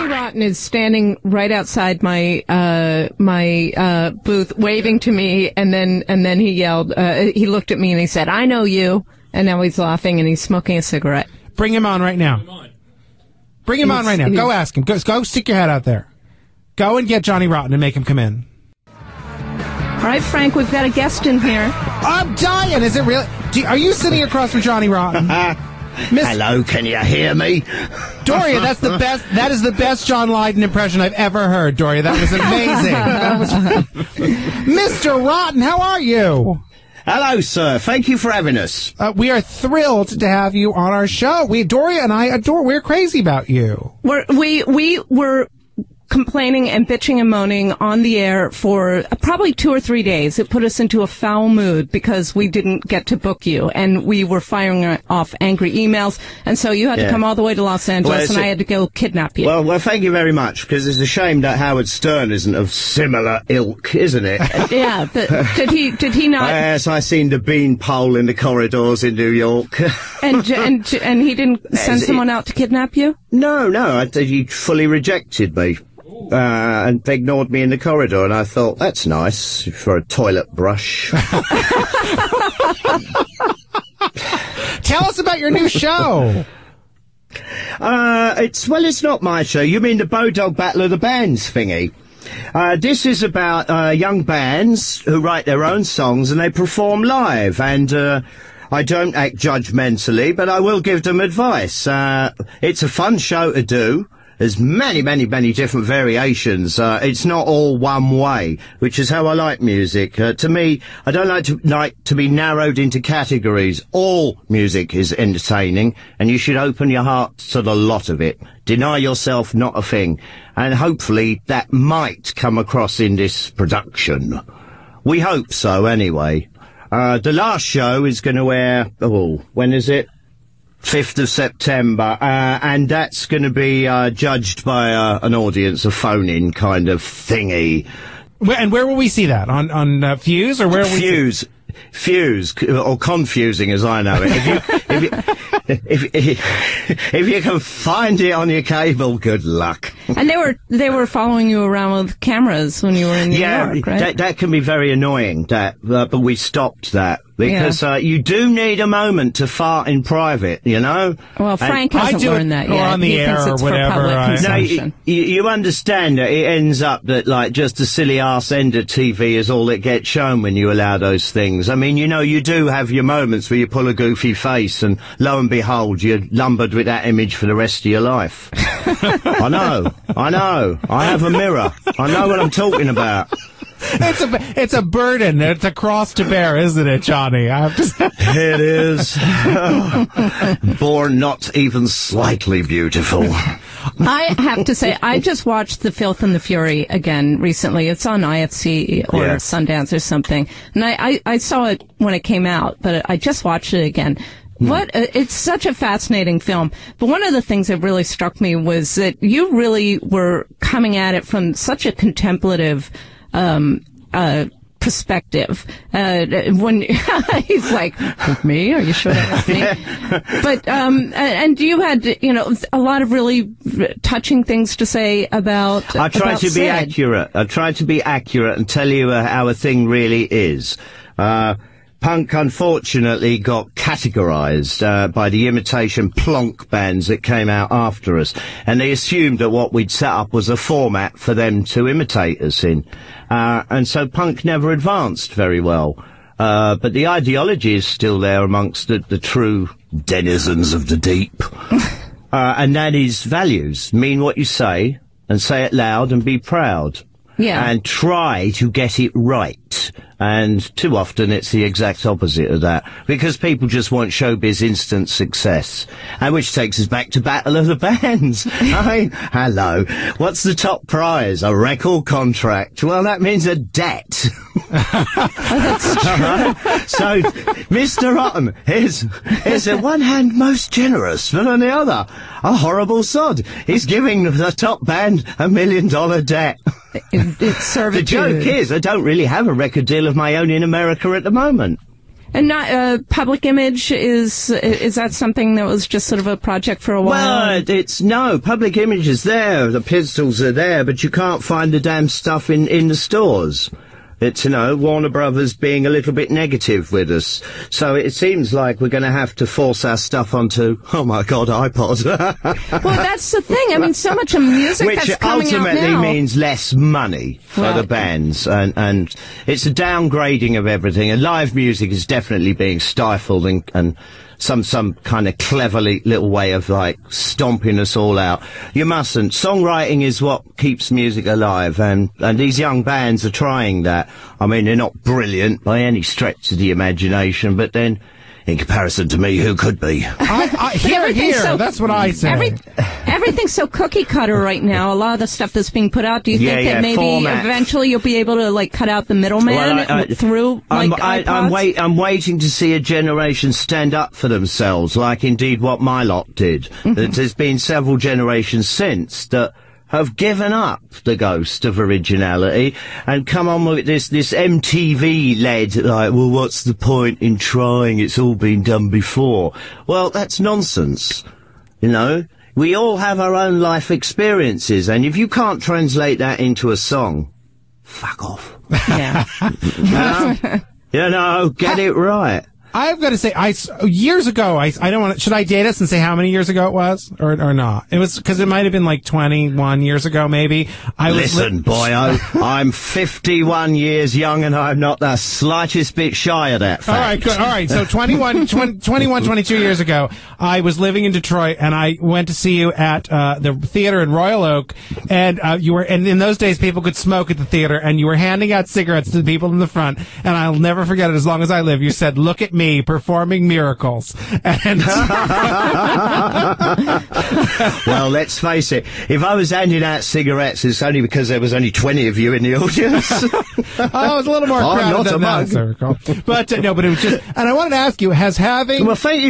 Johnny Rotten is standing right outside my booth, waving to me, and then he yelled. He looked at me and he said, "I know you." And now he's laughing and he's smoking a cigarette. Bring him on right now. Bring him on right now. Go ask him. Go stick your head out there. Go and get Johnny Rotten and make him come in. All right, Frank, we've got a guest in here. I'm dying. Is it really? Are you sitting across from Johnny Rotten? Hello, can you hear me? Doria, that's the best. That is the best John Lydon impression I've ever heard, Doria. That was amazing. Mr. Rotten, how are you? Hello, sir. Thank you for having us. We are thrilled to have you on our show. Doria and I adore. We're crazy about you. We were complaining and bitching and moaning on the air for probably 2 or 3 days. It put us into a foul mood because we didn't get to book you, and we were firing off angry emails, and so you had to come all the way to Los Angeles, and I had to go kidnap you. Well, thank you very much, because it's a shame that Howard Stern isn't of similar ilk, isn't it? Yeah, but did he not? Yes, I seen the beanpole in the corridors in New York. and he didn't send someone out to kidnap you? No, he fully rejected me. And ignored me in the corridor, and I thought, that's nice for a toilet brush. Tell us about your new show. It's not my show. You mean the Bodog Battle of the Bands thingy? This is about young bands who write their own songs and they perform live, and I don't act judgmentally, but I will give them advice. It's a fun show to do. There's many different variations. It's not all one way, which is how I like music. To me, I don't like to be narrowed into categories. All music is entertaining, and you should open your heart to the lot of it. Deny yourself not a thing. And hopefully that might come across in this production. We hope so, anyway. The last show is going to air, when is it? 5th of September, and that's going to be judged by an audience, a phone-in kind of thingy. And where will we see that? On Fuse, or where will we see? Fuse, or Confusing as I know it. If you can find it on your cable, good luck. And they were following you around with cameras when you were in New York, right? that can be very annoying, but we stopped that. Because you do need a moment to fart in private, you know? Well, Frank hasn't learned that yet. Or on the air or whatever. No, you understand that it ends up that, like, just a silly-ass end of TV is all that gets shown when you allow those things. I mean, you know, you do have your moments where you pull a goofy face and, lo and behold, you're lumbered with that image for the rest of your life. I know. I have a mirror. I know what I'm talking about. It's a burden. It's a cross to bear, isn't it, Johnny? I have to say. It is. Born not even slightly beautiful. I have to say, I just watched The Filth and the Fury again recently. It's on IFC or Sundance or something. And I saw it when it came out, but I just watched it again. It's such a fascinating film. But one of the things that really struck me was that you really were coming at it from such a contemplative perspective. When he's like, me? Are you sure that was me? But and you had, a lot of really touching things to say about. I tried to be accurate. I tried to be accurate and tell you how a thing really is. Punk, unfortunately, got categorized by the imitation plonk bands that came out after us, and they assumed that what we'd set up was a format for them to imitate us in. And so punk never advanced very well. But the ideology is still there amongst the true denizens of the deep. And that is values. Mean what you say, and say it loud, and be proud. Yeah. And try to get it right. And too often it's the exact opposite of that. Because people just want showbiz instant success. And which takes us back to Battle of the Bands. I mean, hello. What's the top prize? A record contract. Well, that means a debt. So, Mr. Rotten is on one hand most generous, but on the other, a horrible sod. He's giving the top band $1 million debt. It's servitude. The joke is, I don't really have a record deal of my own in America at the moment. And not public image, is that something that was just sort of a project for a while? Well, public image is there, the Pistols are there, but you can't find the damn stuff in the stores. It's, Warner Brothers being a little bit negative with us. So it seems like we're going to have to force our stuff onto, oh my God, iPod. Well, that's the thing. I mean, so much of music that's coming out now. Which ultimately means less money for the bands. And it's a downgrading of everything. And live music is definitely being stifled and some kind of cleverly little way of like stomping us all out. You mustn't. Songwriting is what keeps music alive, and these young bands are trying that. I mean, they're not brilliant by any stretch of the imagination, but then in comparison to me, who could be? Here, that's what I say. Everything's so cookie cutter right now. A lot of the stuff that's being put out. Do you think that maybe eventually you'll be able to like cut out the middleman through like iPods? I'm waiting to see a generation stand up for themselves, like indeed what my lot did. Mm-hmm. There's been several generations since that have given up the ghost of originality and come on with this MTV-led, like, well, what's the point in trying? It's all been done before. Well, that's nonsense. We all have our own life experiences, and if you can't translate that into a song, fuck off. Yeah. Get it right. I've got to say, years ago, I don't want to, should I date us and say how many years ago it was? Or not? It was, because it might have been like 21 years ago, maybe. Listen, boyo, I'm 51 years young and I'm not the slightest bit shy of that fact. All right, good. All right, so 22 years ago, I was living in Detroit and I went to see you at the theater in Royal Oak, and and in those days people could smoke at the theater, and you were handing out cigarettes to the people in the front, and I'll never forget it as long as I live. You said, "Look at me performing miracles." And well, let's face it, if I was handing out cigarettes, it's only because there was only 20 of you in the audience. It was a little more crowded than that, circle. But no, but it was just, and I wanted to ask you, well, thank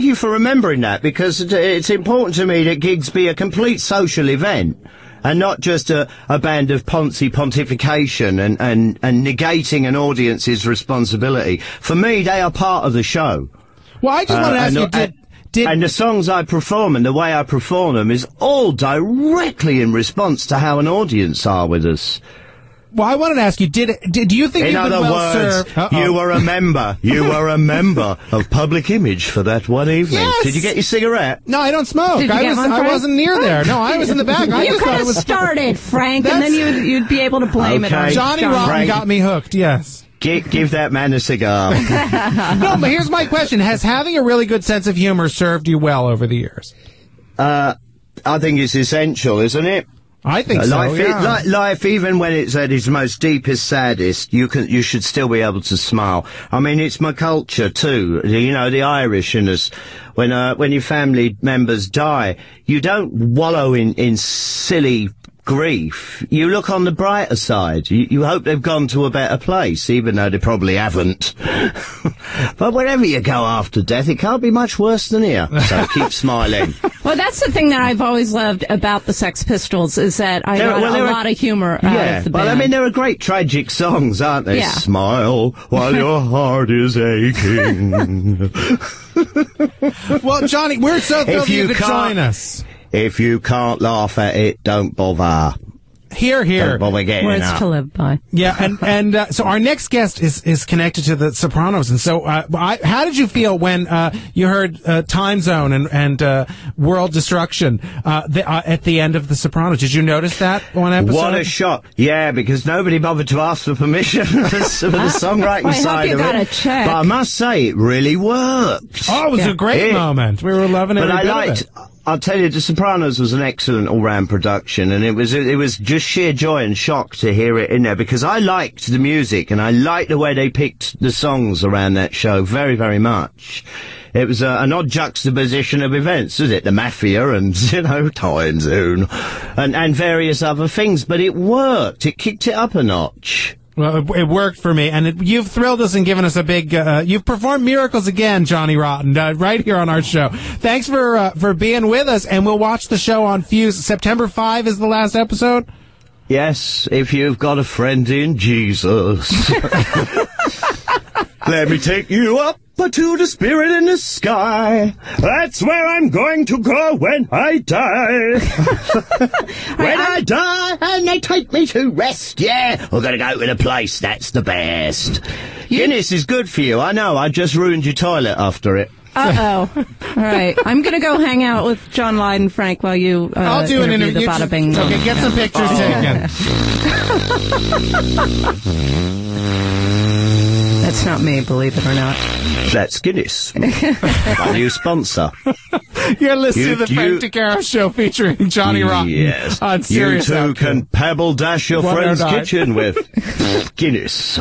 you for remembering that, because it's important to me that gigs be a complete social event and not just a band of pontification and negating an audience's responsibility. For me, they are part of the show. Well, I just want to ask you, and the songs I perform and the way I perform them is all directly in response to how an audience are with us. Well, I wanted to ask you, do you think you've been well served? You were a member. You were a member of Public Image for that one evening. Yes. Did you get your cigarette? No, I don't smoke. I wasn't near there. No, I was in the back. You could have started, Frank, and then you'd be able to blame it on Johnny Rotten got me hooked, yes. Give that man a cigar. No, but here's my question. Has having a really good sense of humor served you well over the years? I think it's essential, isn't it? I think so, Life, even when it's at its most deepest, saddest, you should still be able to smile. I mean, it's my culture, too. The Irish in us. When your family members die, you don't wallow in silly grief. You look on the brighter side. You hope they've gone to a better place, even though they probably haven't. But wherever you go after death, it can't be much worse than here. So keep smiling. Well, that's the thing that I've always loved about the Sex Pistols, is that I got a lot of humor out of the band. Well, I mean, there are great tragic songs, aren't they? Yeah. Smile while your heart is aching. Well, Johnny, we're so thrilled you could join us. If you can't laugh at it, don't bother. Here. Don't bother getting Words up. to live by. Yeah, and so our next guest is connected to the Sopranos, and so how did you feel when you heard Time Zone and World Destruction at the end of the Sopranos? Did you notice that one episode? What a shock! Yeah, because nobody bothered to ask for permission for the songwriting side of it. Check. But I must say, it really worked. Oh, it was a great moment. We were loving every bit of it. I'll tell you, The Sopranos was an excellent all-round production, and it was just sheer joy and shock to hear it in there, because I liked the music, and I liked the way they picked the songs around that show very, very much. It was an odd juxtaposition of events, was it? The Mafia and, Time Zone, and various other things, but it worked. It kicked it up a notch. Well, it worked for me, and you've thrilled us and given us a big, you've performed miracles again, Johnny Rotten, right here on our show. Thanks for being with us, and we'll watch the show on Fuse. September 5 is the last episode? Yes, if you've got a friend in Jesus. Let me take you up to the spirit in the sky. That's where I'm going to go when I die. When I die and they take me to rest, yeah. We're going to go to the place that's the best. Guinness is good for you, I know. I just ruined your toilet after it. Uh-oh. All right. I'm going to go hang out with John Lydon, Frank, while you I'll do an interview. the Bada Bing. Okay, get some pictures taken. That's not me, believe it or not. That's Guinness. My new sponsor. You're listening to the Frank DeCaro Show featuring Johnny Rotten yes. on Sirius You too OutQ. can pebble dash your friend's kitchen with Guinness.